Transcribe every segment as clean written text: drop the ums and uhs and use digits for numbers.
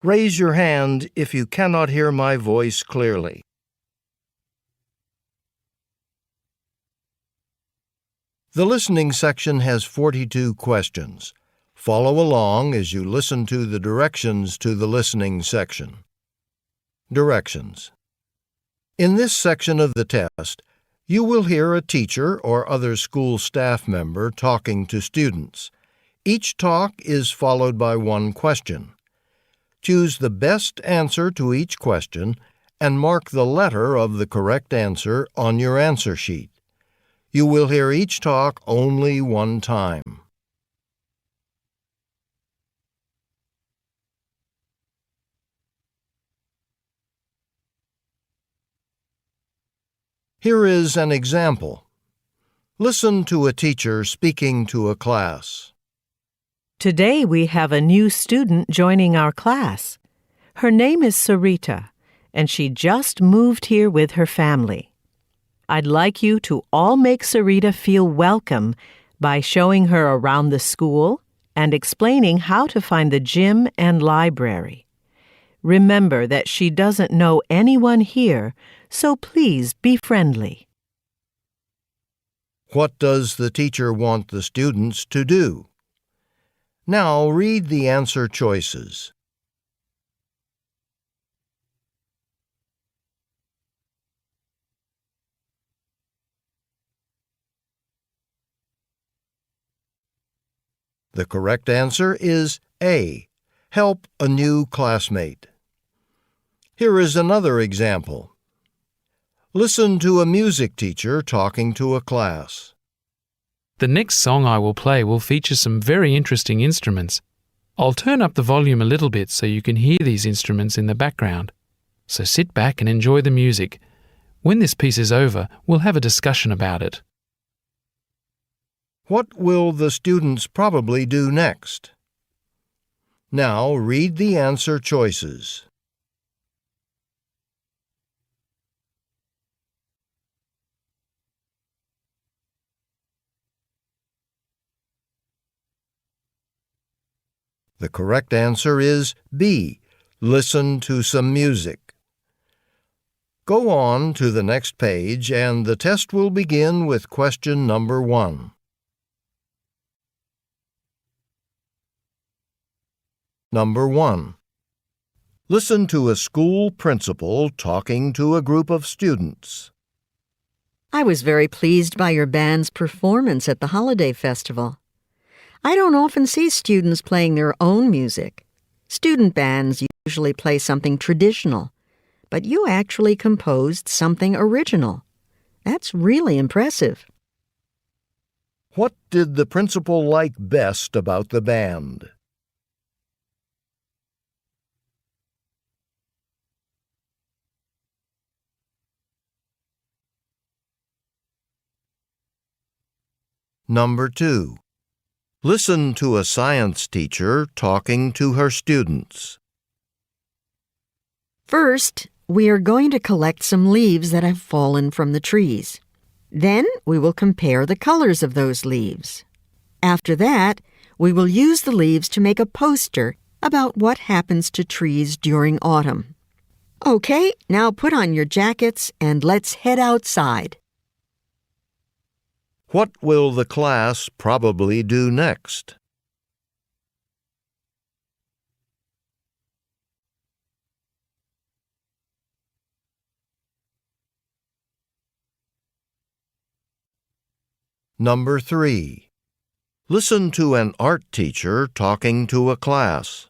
Raise your hand if you cannot hear my voice clearly. The listening section has 42 questions. Follow along as you listen to the directions to the listening section. Directions. In this section of the test, you will hear a teacher or other school staff member talking to students. Each talk is followed by one question. Choose the best answer to each question and mark the letter of the correct answer on your answer sheet. You will hear each talk only one time. Here is an example. Listen to a teacher speaking to a class. Today we have a new student joining our class. Her name is Sarita, and she just moved here with her family. I'd like you to all make Sarita feel welcome by showing her around the school and explaining how to find the gym and library. Remember that she doesn't know anyone here, so please be friendly. What does the teacher want the students to do? Now read the answer choices. The correct answer is A. Help a new classmate. Here is another example. Listen to a music teacher talking to a class. The next song I will play will feature some very interesting instruments. I'll turn up the volume a little bit so you can hear these instruments in the background. So sit back and enjoy the music. When this piece is over, we'll have a discussion about it. What will the students probably do next? Now read the answer choices. The correct answer is B. Listen to some music. Go on to the next page and the test will begin with question number 1. Number 1. Listen to a school principal talking to a group of students. I was very pleased by your band's performance at the holiday festival. I don't often see students playing their own music. Student bands usually play something traditional, but you actually composed something original. That's really impressive. What did the principal like best about the band? Number 2. Listen to a science teacher talking to her students. First, we are going to collect some leaves that have fallen from the trees. Then we will compare the colors of those leaves. After that, we will use the leaves to make a poster about what happens to trees during autumn. Okay, now put on your jackets and let's head outside. What will the class probably do next? Number 3. Listen to an art teacher talking to a class.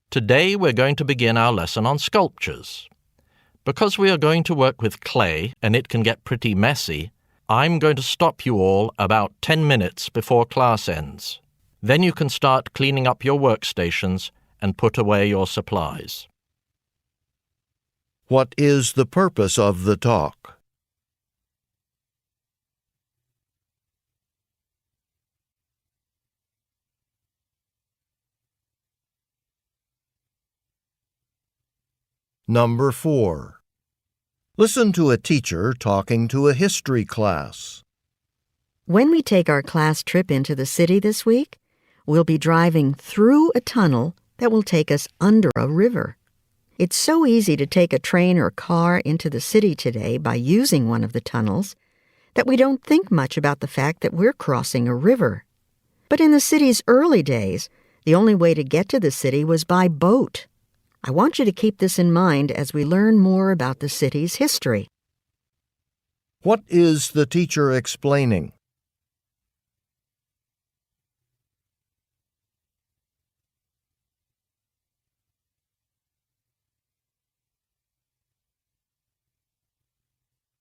Today we're going to begin our lesson on sculptures. Because we are going to work with clay and it can get pretty messy, I'm going to stop you all about 10 minutes before class ends. Then you can start cleaning up your workstations and put away your supplies. What is the purpose of the talk? Number 4. Listen to a teacher talking to a history class. When we take our class trip into the city this week, we'll be driving through a tunnel that will take us under a river. It's so easy to take a train or car into the city today by using one of the tunnels that we don't think much about the fact that we're crossing a river. But in the city's early days, the only way to get to the city was by boat. I want you to keep this in mind as we learn more about the city's history. What is the teacher explaining?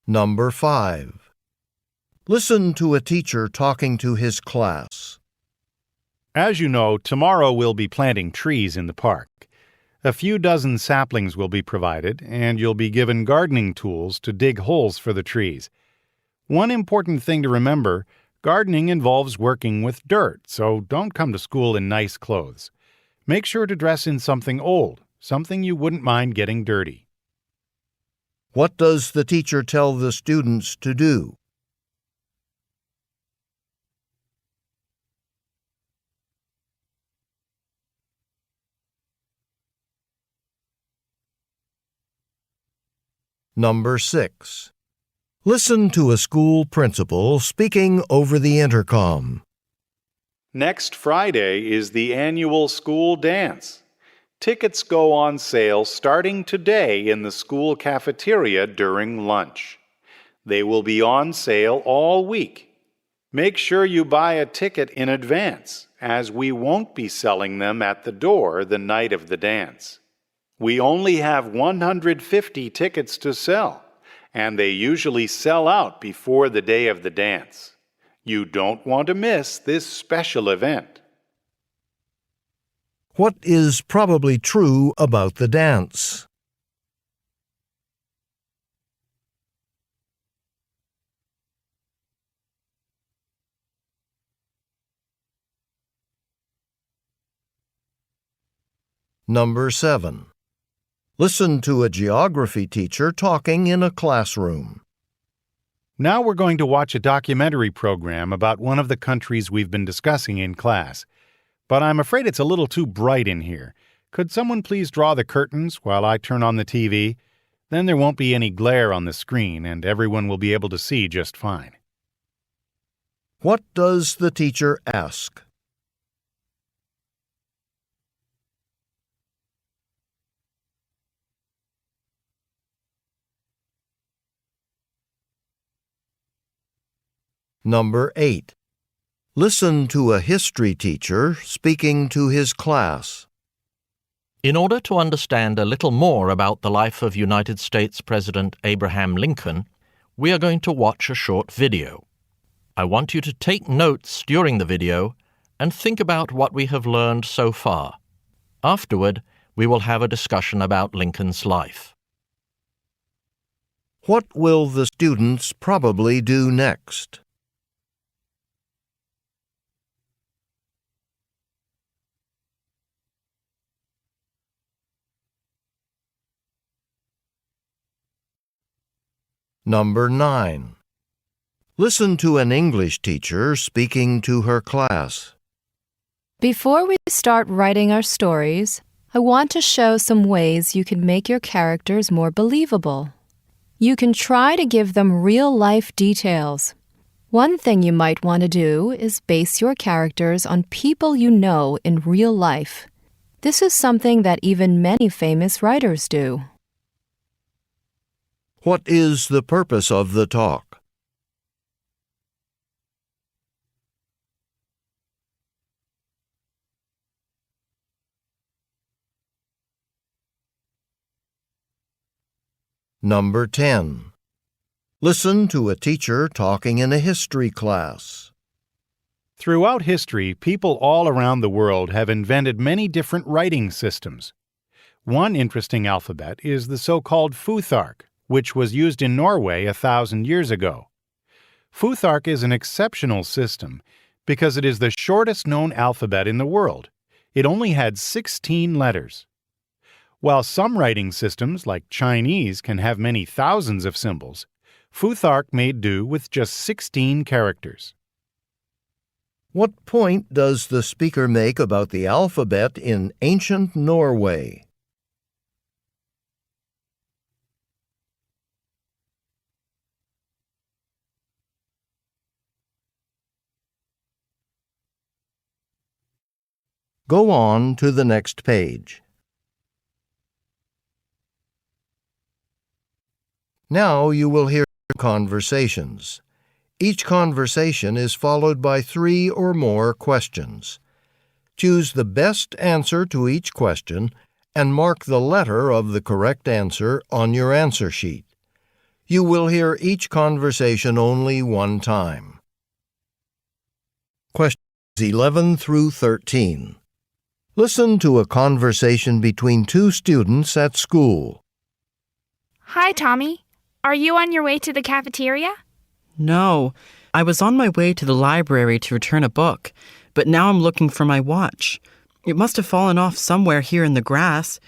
Number 5. Listen to a teacher talking to his class. As you know, tomorrow we'll be planting trees in the park. A few dozen saplings will be provided, and you'll be given gardening tools to dig holes for the trees. One important thing to remember, gardening involves working with dirt, so don't come to school in nice clothes. Make sure to dress in something old, something you wouldn't mind getting dirty. What does the teacher tell the students to do? Number 6. Listen to a school principal speaking over the intercom. Next Friday is the annual school dance. Tickets go on sale starting today in the school cafeteria during lunch. They will be on sale all week. Make sure you buy a ticket in advance, as we won't be selling them at the door the night of the dance. We only have 150 tickets to sell, and they usually sell out before the day of the dance. You don't want to miss this special event. What is probably true about the dance? Number 7. Listen to a geography teacher talking in a classroom. Now we're going to watch a documentary program about one of the countries we've been discussing in class. But I'm afraid it's a little too bright in here. Could someone please draw the curtains while I turn on the TV? Then there won't be any glare on the screen and everyone will be able to see just fine. What does the teacher ask? Number 8. Listen to a history teacher speaking to his class. In order to understand a little more about the life of United States President Abraham Lincoln, we are going to watch a short video. I want you to take notes during the video and think about what we have learned so far. Afterward, we will have a discussion about Lincoln's life. What will the students probably do next? Number 9. Listen to an English teacher speaking to her class. Before we start writing our stories, I want to show some ways you can make your characters more believable. You can try to give them real-life details. One thing you might want to do is base your characters on people you know in real life. This is something that even many famous writers do. What is the purpose of the talk? Number 10. Listen to a teacher talking in a history class. Throughout history, people all around the world have invented many different writing systems. One interesting alphabet is the so-called Futhark, which was used in Norway 1,000 years ago. Futhark is an exceptional system because it is the shortest known alphabet in the world. It only had 16 letters. While some writing systems, like Chinese, can have many thousands of symbols, Futhark made do with just 16 characters. What point does the speaker make about the alphabet in ancient Norway? Go on to the next page. Now you will hear conversations. Each conversation is followed by 3 or more questions. Choose the best answer to each question and mark the letter of the correct answer on your answer sheet. You will hear each conversation only one time. Questions 11 through 13. Listen to a conversation between 2 students at school. Hi, Tommy. Are you on your way to the cafeteria? No, I was on my way to the library to return a book, but now I'm looking for my watch. It must have fallen off somewhere here in the grass.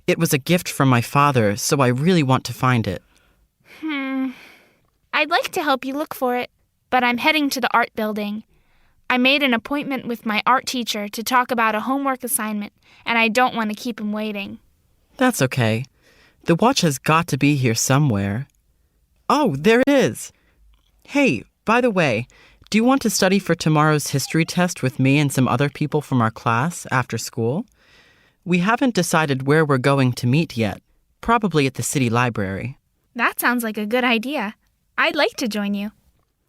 It was a gift from my father, so I really want to find it. I'd like to help you look for it, but I'm heading to the art building. I made an appointment with my art teacher to talk about a homework assignment, and I don't want to keep him waiting. That's okay. The watch has got to be here somewhere. Oh, there it is. Hey, by the way, do you want to study for tomorrow's history test with me and some other people from our class after school? We haven't decided where we're going to meet yet. Probably at the city library. That sounds like a good idea. I'd like to join you.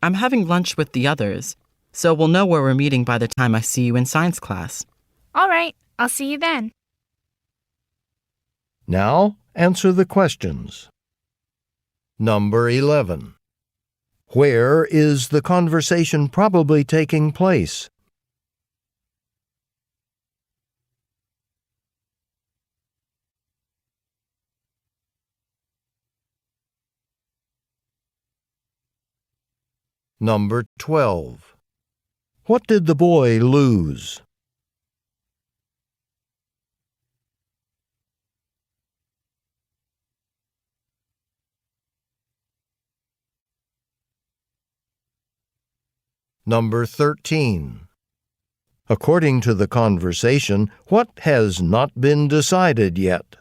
I'm having lunch with the others, so we'll know where we're meeting by the time I see you in science class. All right, I'll see you then. Now, answer the questions. Number 11. Where is the conversation probably taking place? Number 12. What did the boy lose? Number 13. According to the conversation, what has not been decided yet?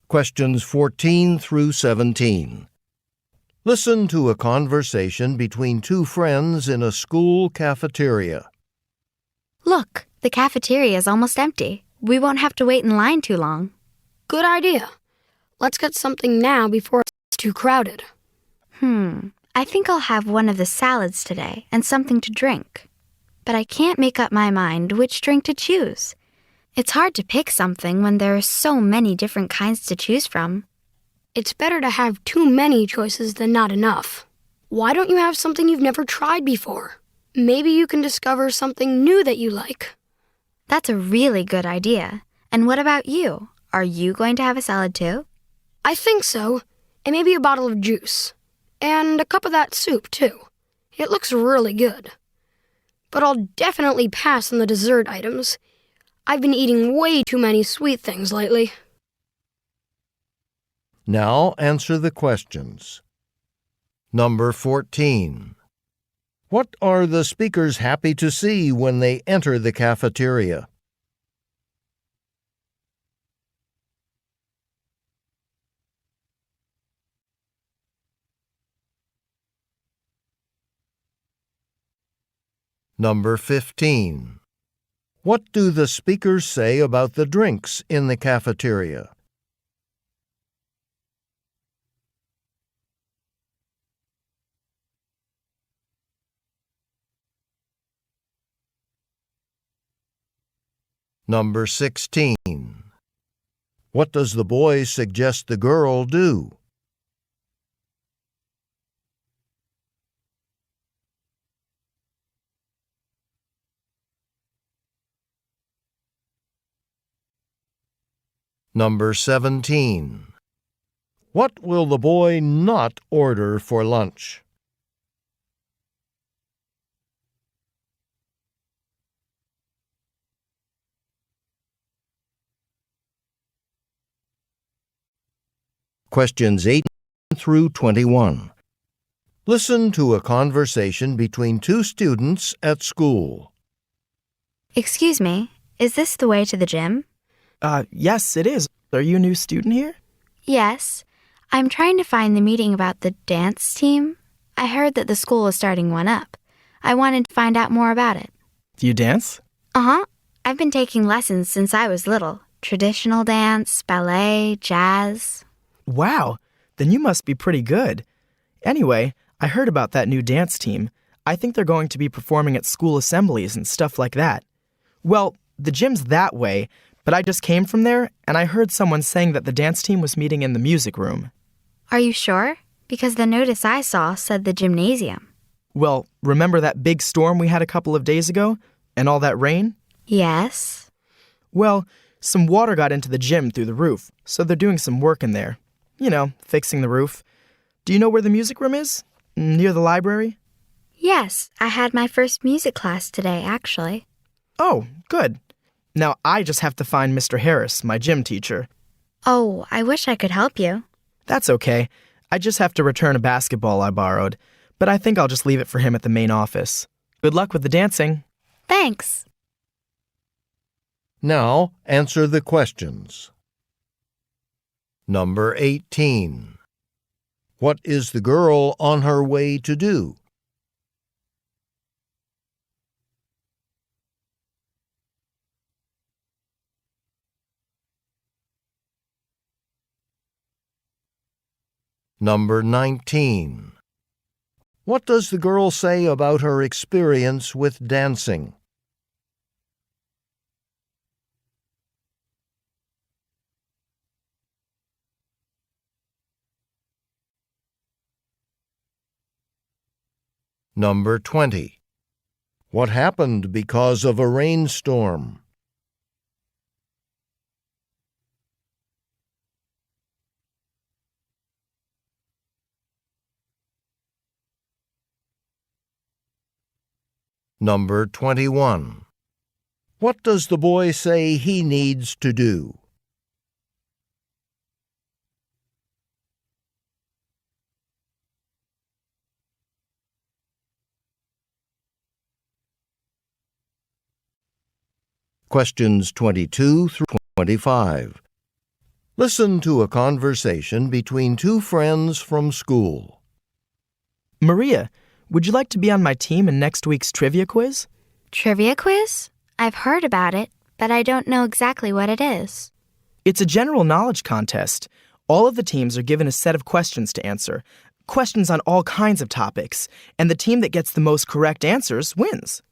Questions 14 through 17. Listen to a conversation between 2 friends in a school cafeteria. Look, the cafeteria is almost empty. We won't have to wait in line too long. Good idea. Let's get something now before it's too crowded. I think I'll have one of the salads today and something to drink. But I can't make up my mind which drink to choose. It's hard to pick something when there are so many different kinds to choose from. It's better to have too many choices than not enough. Why don't you have something you've never tried before? Maybe you can discover something new that you like. That's a really good idea. And what about you? Are you going to have a salad too? I think so. And maybe a bottle of juice. And a cup of that soup, too. It looks really good. But I'll definitely pass on the dessert items. I've been eating way too many sweet things lately. Now answer the questions. Number 14. What are the speakers happy to see when they enter the cafeteria? Number 15. What do the speakers say about the drinks in the cafeteria? Number 16. What does the boy suggest the girl do? Number 17. What will the boy not order for lunch? Questions 8 through 21. Listen to a conversation between two students at school. Excuse me, is this the way to the gym? Yes, it is. Are you a new student here? Yes. I'm trying to find the meeting about the dance team. I heard that the school is starting one up. I wanted to find out more about it. Do you dance? Uh-huh. I've been taking lessons since I was little. Traditional dance, ballet, jazz. Wow, then you must be pretty good. Anyway, I heard about that new dance team. I think they're going to be performing at school assemblies and stuff like that. Well, the gym's that way, but I just came from there and I heard someone saying that the dance team was meeting in the music room. Are you sure? Because the notice I saw said the gymnasium. Well, remember that big storm we had a couple of days ago? And all that rain? Yes. Well, some water got into the gym through the roof, so they're doing some work in there. You know, fixing the roof. Do you know where the music room is? Near the library? Yes, I had my first music class today, actually. Oh, good. Now I just have to find Mr. Harris, my gym teacher. Oh, I wish I could help you. That's okay. I just have to return a basketball I borrowed, but I think I'll just leave it for him at the main office. Good luck with the dancing. Thanks. Now, answer the questions. Number 18. What is the girl on her way to do? Number 19. What does the girl say about her experience with dancing? Number 20. What happened because of a rainstorm? Number 21. What does the boy say he needs to do? Questions 22 through 25. Listen to a conversation between two friends from school. Maria, would you like to be on my team in next week's trivia quiz? Trivia quiz? I've heard about it, but I don't know exactly what it is. It's a general knowledge contest. All of the teams are given a set of questions to answer, questions on all kinds of topics, and the team that gets the most correct answers wins.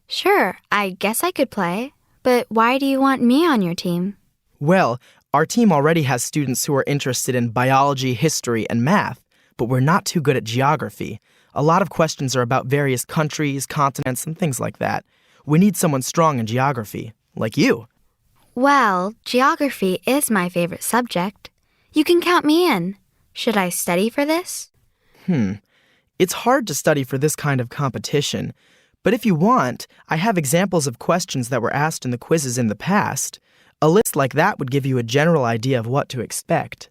Sure, I guess I could play. But why do you want me on your team? Well, our team already has students who are interested in biology, history, and math, but we're not too good at geography. A lot of questions are about various countries, continents, and things like that. We need someone strong in geography, like you. Well, geography is my favorite subject. You can count me in. Should I study for this? It's hard to study for this kind of competition. But if you want, I have examples of questions that were asked in the quizzes in the past. A list like that would give you a general idea of what to expect.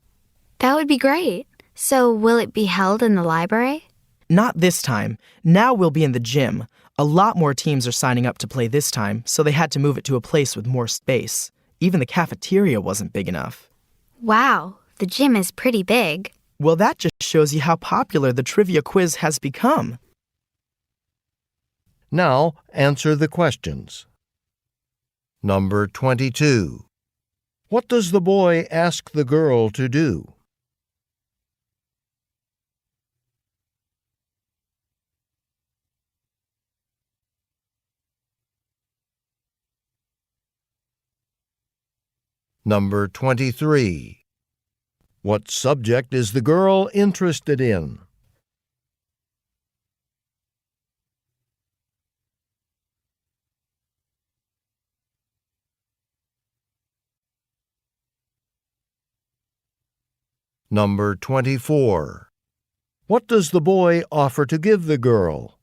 That would be great. So will it be held in the library? Not this time. Now we'll be in the gym. A lot more teams are signing up to play this time, so they had to move it to a place with more space. Even the cafeteria wasn't big enough. Wow, the gym is pretty big. Well, that just shows you how popular the trivia quiz has become. Now, answer the questions. Number 22. What does the boy ask the girl to do? Number 23. What subject is the girl interested in? Number 24. What does the boy offer to give the girl?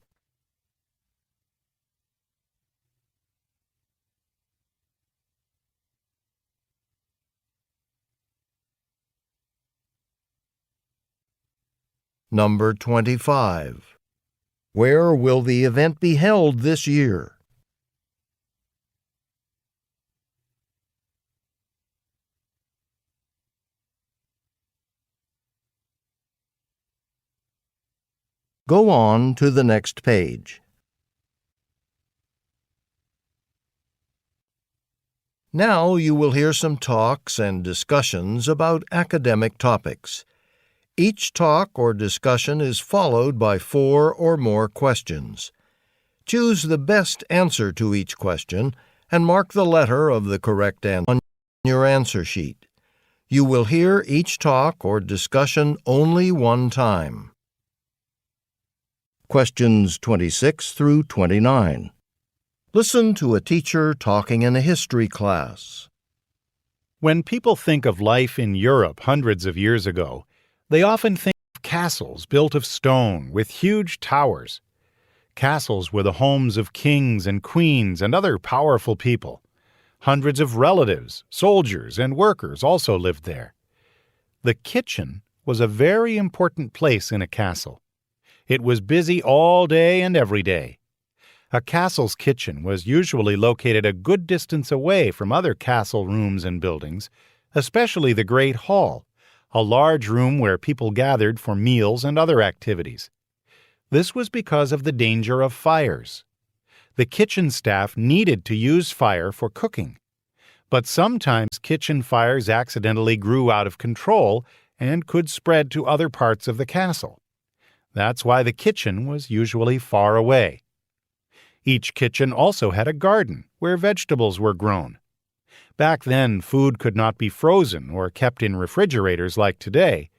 Number 25. Where will the event be held this year? Go on to the next page. Now you will hear some talks and discussions about academic topics. Each talk or discussion is followed by 4 or more questions. Choose the best answer to each question and mark the letter of the correct answer on your answer sheet. You will hear each talk or discussion only one time. Questions 26 through 29. Listen to a teacher talking in a history class. When people think of life in Europe hundreds of years ago, they often think of castles built of stone with huge towers. Castles were the homes of kings and queens and other powerful people. Hundreds of relatives, soldiers, and workers also lived there. The kitchen was a very important place in a castle. It was busy all day and every day. A castle's kitchen was usually located a good distance away from other castle rooms and buildings, especially the Great Hall, a large room where people gathered for meals and other activities. This was because of the danger of fires. The kitchen staff needed to use fire for cooking. But sometimes kitchen fires accidentally grew out of control and could spread to other parts of the castle. That's why the kitchen was usually far away. Each kitchen also had a garden where vegetables were grown. Back then, food could not be frozen or kept in refrigerators like today.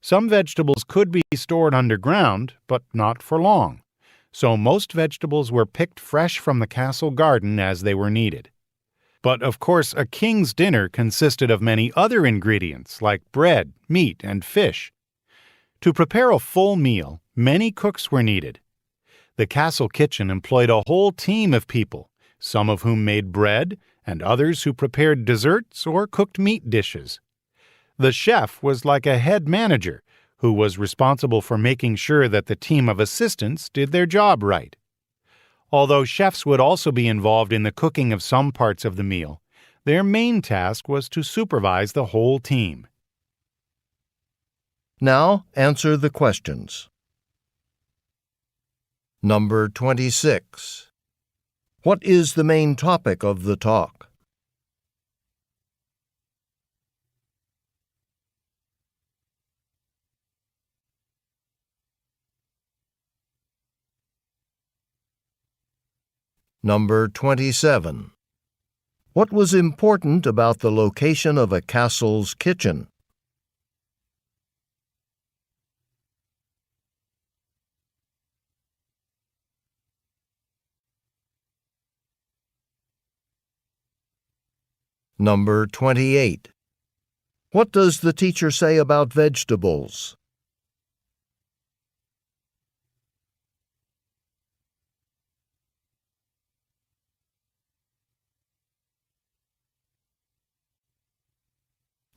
Some vegetables could be stored underground, but not for long. So most vegetables were picked fresh from the castle garden as they were needed. But of course, a king's dinner consisted of many other ingredients like bread, meat, and fish. To prepare a full meal, many cooks were needed. The castle kitchen employed a whole team of people, some of whom made bread, and others who prepared desserts or cooked meat dishes. The chef was like a head manager, who was responsible for making sure that the team of assistants did their job right. Although chefs would also be involved in the cooking of some parts of the meal, their main task was to supervise the whole team. Now answer the questions. Number 26. What is the main topic of the talk? Number 27. What was important about the location of a castle's kitchen? Number 28. What does the teacher say about vegetables?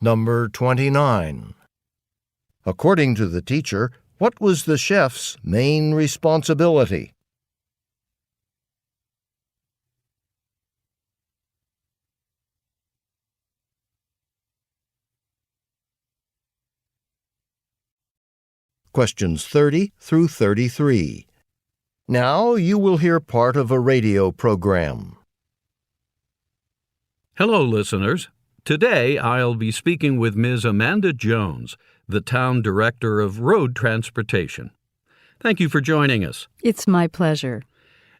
Number 29. According to the teacher, what was the chef's main responsibility? Questions 30 through 33. Now you will hear part of a radio program. Hello, listeners. Today I'll be speaking with Ms. Amanda Jones, the Town Director of Road Transportation. Thank you for joining us. It's my pleasure.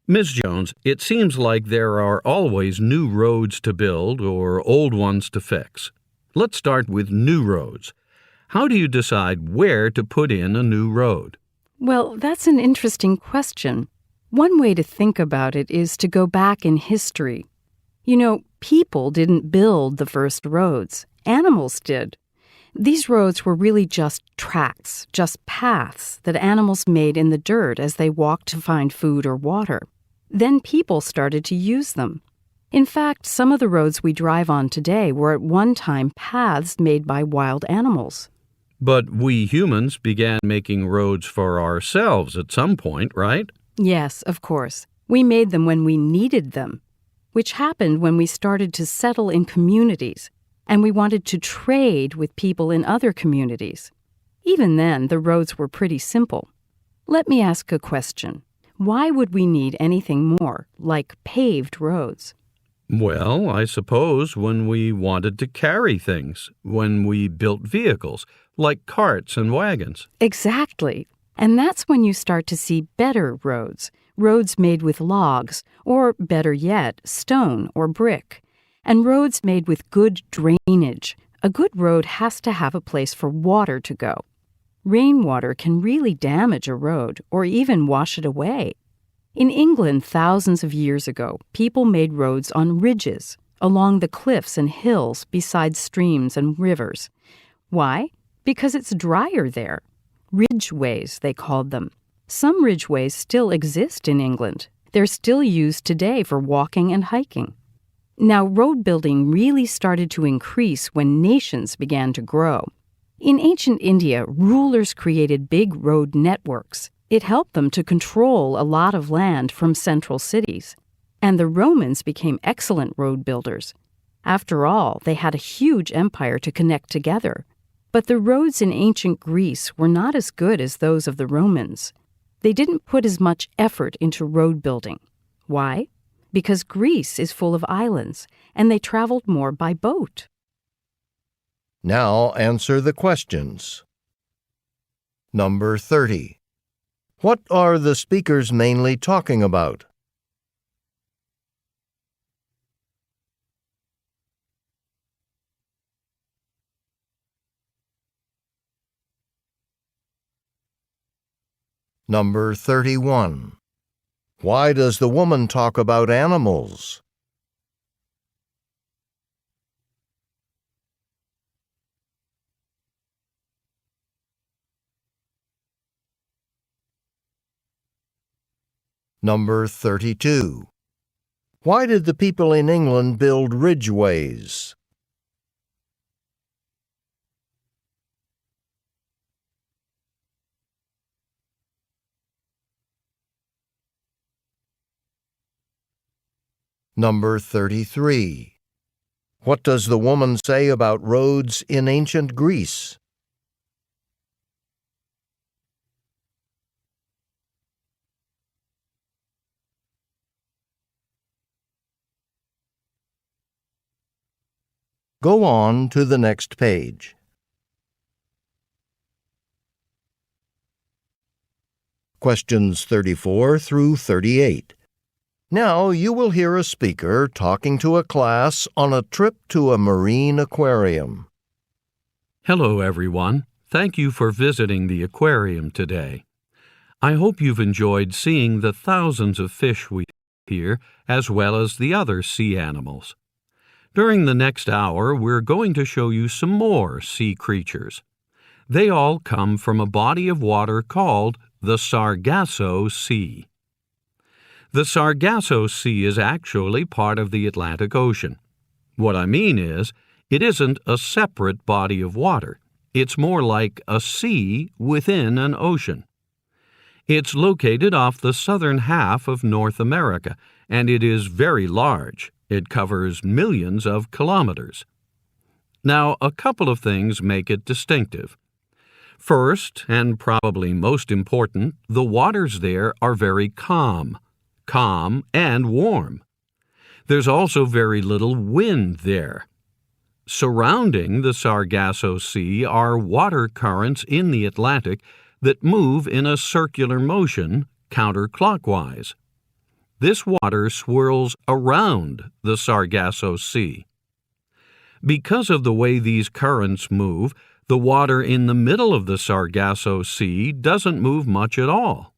Ms. Jones, it seems like there are always new roads to build or old ones to fix. Let's start with new roads. How do you decide where to put in a new road? Well, that's an interesting question. One way to think about it is to go back in history. You know, people didn't build the first roads. Animals did. These roads were really just tracks, just paths that animals made in the dirt as they walked to find food or water. Then people started to use them. In fact, some of the roads we drive on today were at one time paths made by wild animals. But we humans began making roads for ourselves at some point, right? Yes, of course. We made them when we needed them, which happened when we started to settle in communities, and we wanted to trade with people in other communities. Even then, the roads were pretty simple. Let me ask a question. Why would we need anything more, like paved roads? Well, I suppose when we wanted to carry things, when we built vehicles, like carts and wagons. Exactly. And that's when you start to see better roads, roads made with logs, or better yet, stone or brick, and roads made with good drainage. A good road has to have a place for water to go. Rainwater can really damage a road or even wash it away. In England, thousands of years ago, people made roads on ridges, along the cliffs and hills beside streams and rivers. Why? Because it's drier there. Ridgeways, they called them. Some ridgeways still exist in England. They're still used today for walking and hiking. Now, road building really started to increase when nations began to grow. In ancient India, rulers created big road networks. It helped them to control a lot of land from central cities. And the Romans became excellent road builders. After all, they had a huge empire to connect together. But the roads in ancient Greece were not as good as those of the Romans. They didn't put as much effort into road building. Why? Because Greece is full of islands, and they traveled more by boat. Now answer the questions. Number 30. What are the speakers mainly talking about? Number 31. Why does the woman talk about animals? Number 32. Why did the people in England build ridgeways? Number 33. What does the woman say about roads in ancient Greece? Go on to the next page. Questions 34 through 38. Now you will hear a speaker talking to a class on a trip to a marine aquarium. Hello, everyone. Thank you for visiting the aquarium today. I hope you've enjoyed seeing the thousands of fish we see here, as well as the other sea animals. During the next hour, we're going to show you some more sea creatures. They all come from a body of water called the Sargasso Sea. The Sargasso Sea is actually part of the Atlantic Ocean. What I mean is, it isn't a separate body of water. It's more like a sea within an ocean. It's located off the southern half of North America, and it is very large. It covers millions of kilometers. Now, a couple of things make it distinctive. First, and probably most important, the waters there are very calm and warm. There's also very little wind there. Surrounding the Sargasso Sea are water currents in the Atlantic that move in a circular motion counterclockwise. This water swirls around the Sargasso Sea. Because of the way these currents move, the water in the middle of the Sargasso Sea doesn't move much at all.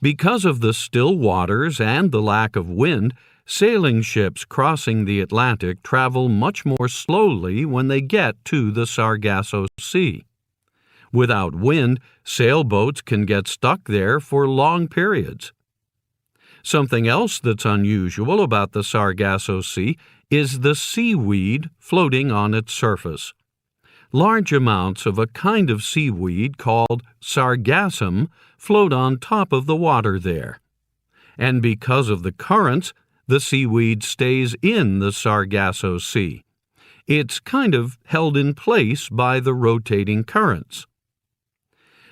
Because of the still waters and the lack of wind, sailing ships crossing the Atlantic travel much more slowly when they get to the Sargasso Sea. Without wind, sailboats can get stuck there for long periods. Something else that's unusual about the Sargasso Sea is the seaweed floating on its surface. Large amounts of a kind of seaweed called sargassum float on top of the water there. And because of the currents, the seaweed stays in the Sargasso Sea. It's kind of held in place by the rotating currents.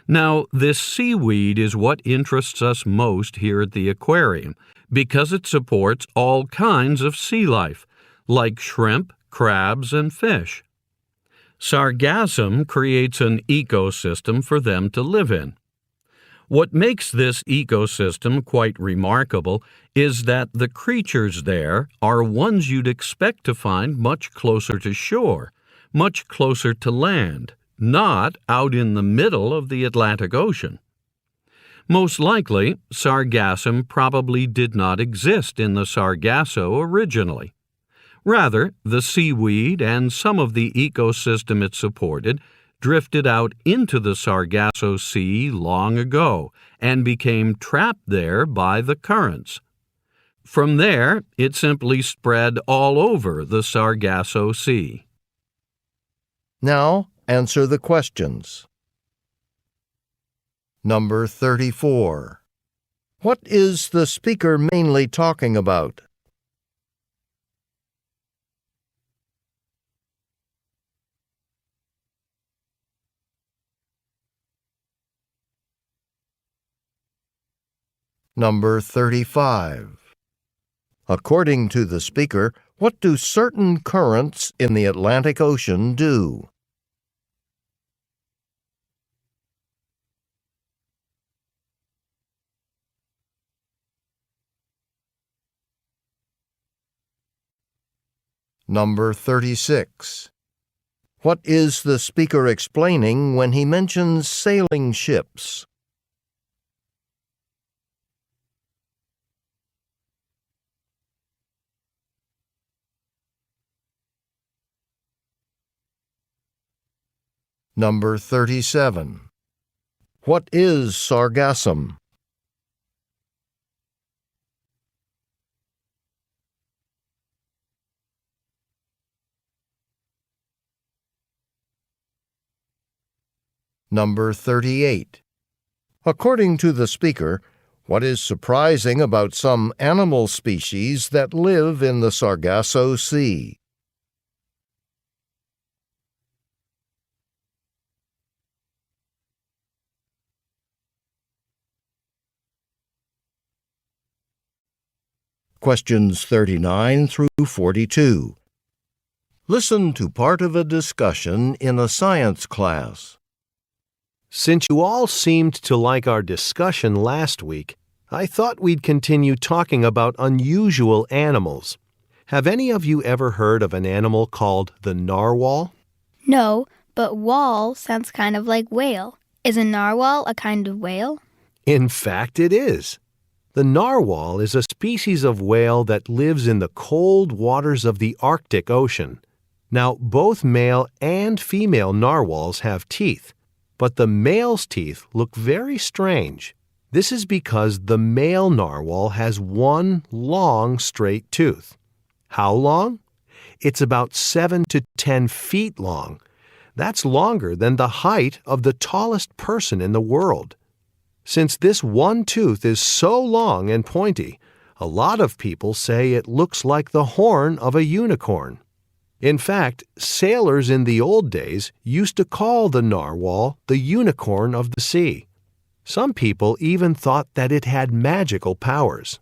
Now, this seaweed is what interests us most here at the aquarium because it supports all kinds of sea life, like shrimp, crabs, and fish. Sargassum creates an ecosystem for them to live in. What makes this ecosystem quite remarkable is that the creatures there are ones you'd expect to find much closer to shore, much closer to land, not out in the middle of the Atlantic Ocean. Most likely, sargassum probably did not exist in the Sargasso originally. Rather, the seaweed and some of the ecosystem it supported drifted out into the Sargasso Sea long ago and became trapped there by the currents. From there, it simply spread all over the Sargasso Sea. Now, answer the questions. Number 34. What is the speaker mainly talking about? Number 35. According to the speaker, what do certain currents in the Atlantic Ocean do? Number 36. What is the speaker explaining when he mentions sailing ships? Number 37. What is sargassum? Number 38. According to the speaker, what is surprising about some animal species that live in the Sargasso Sea? Questions 39 through 42. Listen to part of a discussion in a science class. Since you all seemed to like our discussion last week, I thought we'd continue talking about unusual animals. Have any of you ever heard of an animal called the narwhal? No, but whale sounds kind of like whale. Is a narwhal a kind of whale? In fact, it is. The narwhal is a species of whale that lives in the cold waters of the Arctic Ocean. Now, both male and female narwhals have teeth, but the male's teeth look very strange. This is because the male narwhal has one long, straight tooth. How long? It's about 7 to 10 feet long. That's longer than the height of the tallest person in the world. Since this one tooth is so long and pointy, a lot of people say it looks like the horn of a unicorn. In fact, sailors in the old days used to call the narwhal the unicorn of the sea. Some people even thought that it had magical powers.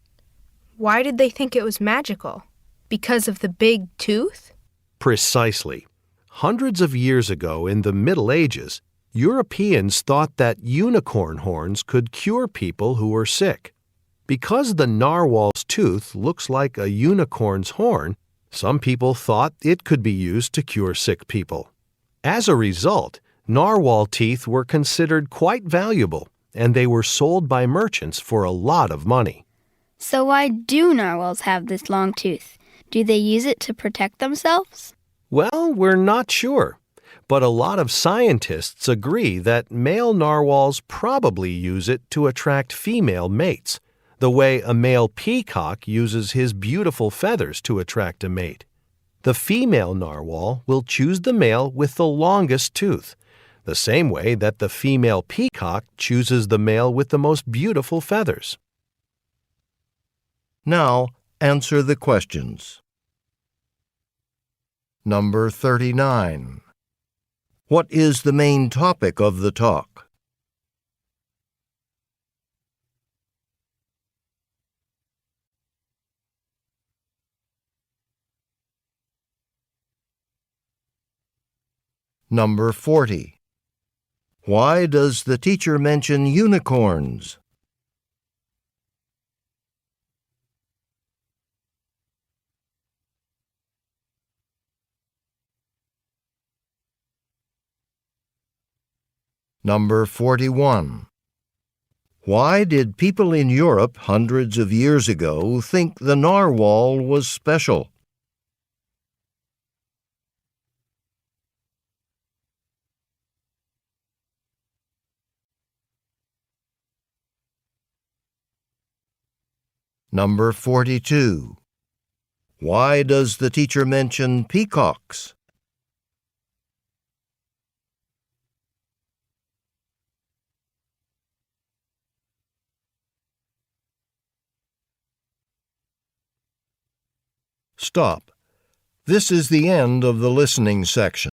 Why did they think it was magical? Because of the big tooth? Precisely. Hundreds of years ago in the Middle Ages, Europeans thought that unicorn horns could cure people who were sick. Because the narwhal's tooth looks like a unicorn's horn, some people thought it could be used to cure sick people. As a result, narwhal teeth were considered quite valuable, and they were sold by merchants for a lot of money. So why do narwhals have this long tooth? Do they use it to protect themselves? Well, we're not sure. But a lot of scientists agree that male narwhals probably use it to attract female mates, the way a male peacock uses his beautiful feathers to attract a mate. The female narwhal will choose the male with the longest tooth, the same way that the female peacock chooses the male with the most beautiful feathers. Now, answer the questions. Number 39. What is the main topic of the talk? Number 40. Why does the teacher mention unicorns? Number 41. Why did people in Europe hundreds of years ago think the narwhal was special? Number 42. Why does the teacher mention peacocks? Stop. This is the end of the listening section.